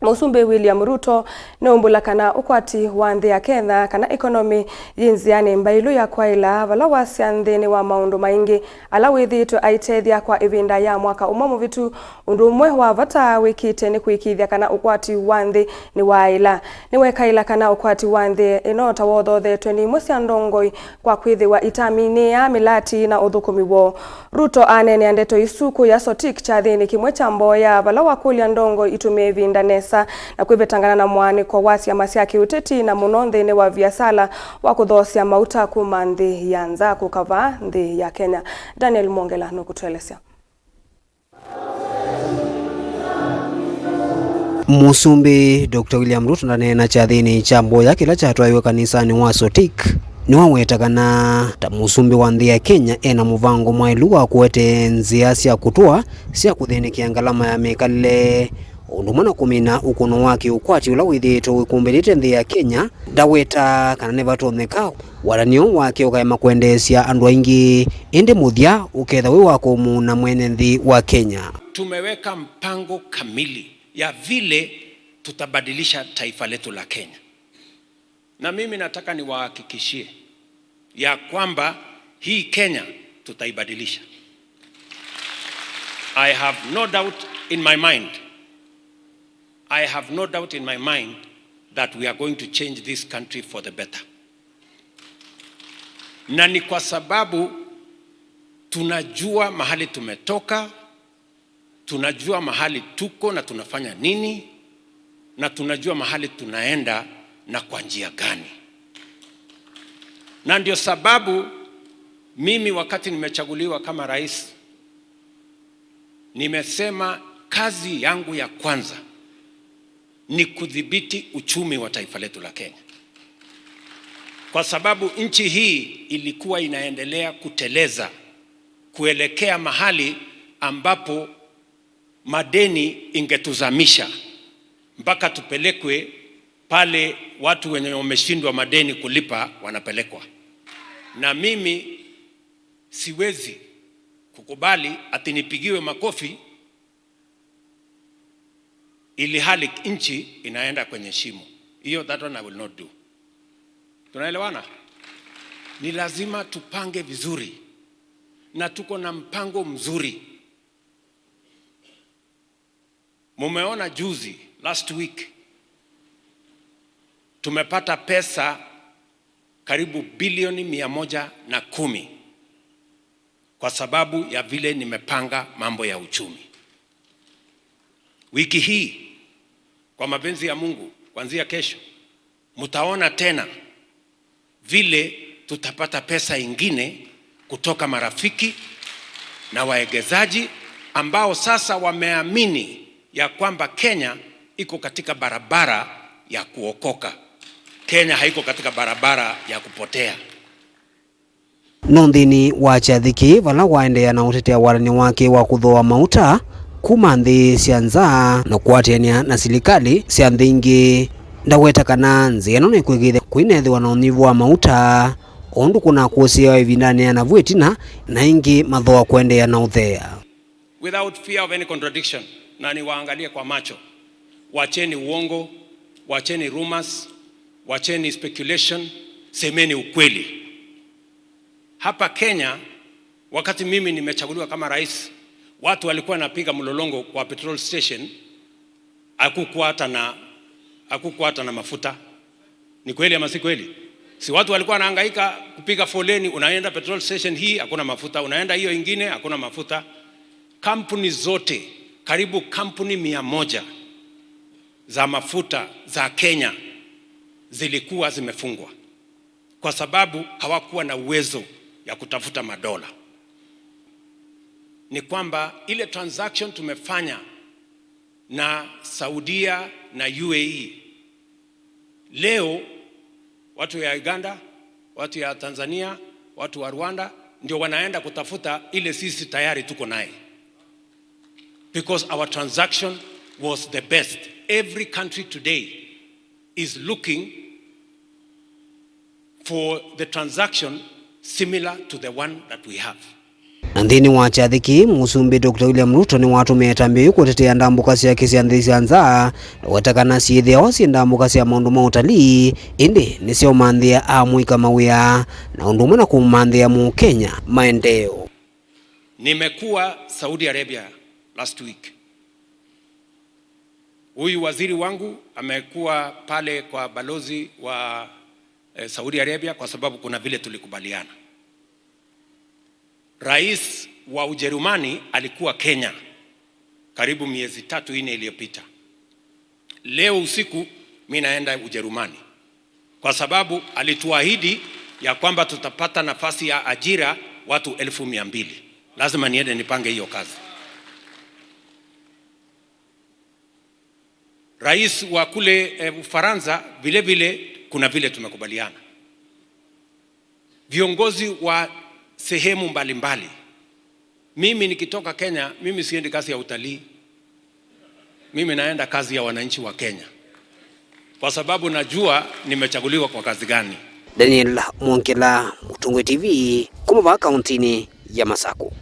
Musumbi William Ruto niwaumbula kana ukwati wa nthi ya Kenya kana economy nziani mbailu ya kwaila vaala wasya nthini wa maundu maingi ala withiitwe aitethya kwa ivinda ya mwaka umwe muvitu undu umwe wa vata wikite ni kuikiithya kana ukwati wa nthi niwaaila niwekaila kana ukwati wa nthi inota wothothetwe ni imwe sya ndongoi kwa kwithiwa itamini ya milati na uthukumi wo. Ruto anene ndeto isuku ya sotik cha thini kimwe cha mboya vaala wakulia ndongo itumie ivinda nesa na kwibetangana na mwani kwa wasya masya Uteti na muno nthini wa viasala wa kuthosya Mauta kuma nthi ya nza kukava nthi ya Kenya. Daniel Mongela nukutuelesya. Musumbi Dr. William Ruto ndanena cha thini cha mboya kila chatwaiwe kanisani wa sotik niwawetagana ta musumbi wa nthi ya Kenya ena muvango mwailu wa kuete nzia sya kutua sya kuthinikia ngalama ya mikalile undu mwana kumina ukono wake ukwati ula withiitwe wikumbirite nthi ya Kenya ndaweta kana nivatomeka waranio wake ukaema kuendesya andu aingi indi muthya uketha wi wako muna mwene nthi wa Kenya. Tumeweka mpango kamili ya vile tutabadilisha taifa letu la Kenya, na mimi nataka niwahakikishie ya kwamba hii Kenya tutaibadilisha. I have no doubt in my mind that we are going to change this country for the better. Na ni kwa sababu tunajua mahali tumetoka, tunajua mahali tuko na tunafanya nini, na tunajua mahali tunaenda na kwa njia gani. Na ndio sababu mimi wakati nimechaguliwa kama rais, nimesema kazi yangu ya kwanza ni kudhibiti uchumi wa taifa letu la Kenya. Kwa sababu nchi hii ilikuwa inaendelea kuteleza kuelekea mahali ambapo madeni ingetuzamisha mpaka tupelekwe pale watu wenye wameshindwa madeni kulipa wanapelekwa. Na mimi siwezi kukubali ati nipigiwe makofi ili hali nchi inaenda kwenye shimo. That one I will not do. Tunaelewana? Ni lazima tupange vizuri, na tuko na mpango mzuri. Mumeona juzi, last week, tumepata pesa karibu bilioni 110 kwa sababu ya vile nimepanga mambo ya uchumi. Wiki hii kwa mapenzi ya Mungu, kuanzia kesho mtaona tena vile tutapata pesa ingine kutoka marafiki na waegezaji ambao sasa wameamini ya kwamba Kenya iko katika barabara ya kuokoka. Kenya haiko katika barabara ya kupotea. Nthini wa chathiki vala waendea na utetea warani wake wa kuthoa Mauta kuma nthi sya nza na kuatiania na serikali sya nthi ingi ndaweta kana nziano ni kuikiithya kwinethiwa na unyivu wa Mauta undu kuna kusia ivindani na vuitina na ingi mathoa kuendea na uthea without fear of any contradiction. Na niwaangalie kwa macho, wacheni uongo, wacheni rumors, wacheni speculation, semeni ukweli. Hapa Kenya wakati mimi nimechaguliwa kama rais, watu walikuwa napiga mlolongo kwa petrol station, hakukuwa hata na mafuta. Ni kweli ama si kweli? Si watu walikuwa wanahangaika kupiga foleni, unaenda petrol station hii hakuna mafuta, unaenda hiyo ingine hakuna mafuta. Kampuni zote, karibu kampuni 100 za mafuta za Kenya zilikuwa zimefungwa kwa sababu hawakuwa na uwezo ya kutafuta madola. Ni kwamba ile transaction tumefanya na Saudia na UAE, leo watu ya Uganda, watu ya Tanzania, watu wa Rwanda ndio wanaenda kutafuta ile sisi tayari tuko naye, because our transaction was the best. Every country today is looking for the transaction similar to the one that we have. Na nthini wa chathiki Musumbi Dr. William Ruto ni watu metambiu kutetea ndambuka cia kisia nthi cia nza na wetakana ciithia cia ndambuka cia maundu ma utalii indi nicio manthia amwika mawia na undu umwe na kumanthia mu Kenya maendeleo. Nimekuwa Saudi Arabia last week. Huyu waziri wangu amekuwa pale kwa balozi wa Saudi Arabia kwa sababu kuna vile tulikubaliana. Rais wa Ujerumani alikuwa Kenya karibu miezi 3-4 iliyopita. Leo usiku mimi naenda Ujerumani kwa sababu alituahidi ya kwamba tutapata nafasi ya ajira watu 200,000. Lazima niende nipange hiyo kazi. Rais wa kule Ufaransa vile vile kuna vile tumekubaliana. Viongozi wa sehemu mbalimbali. Mimi nikitoka Kenya, mimi siendi kazi ya utalii. Mimi naenda kazi ya wananchi wa Kenya. Kwa sababu najua nimechaguliwa kwa kazi gani. Daniel Mwonkela, Mutungwe TV, kuma kaunti ya Masako.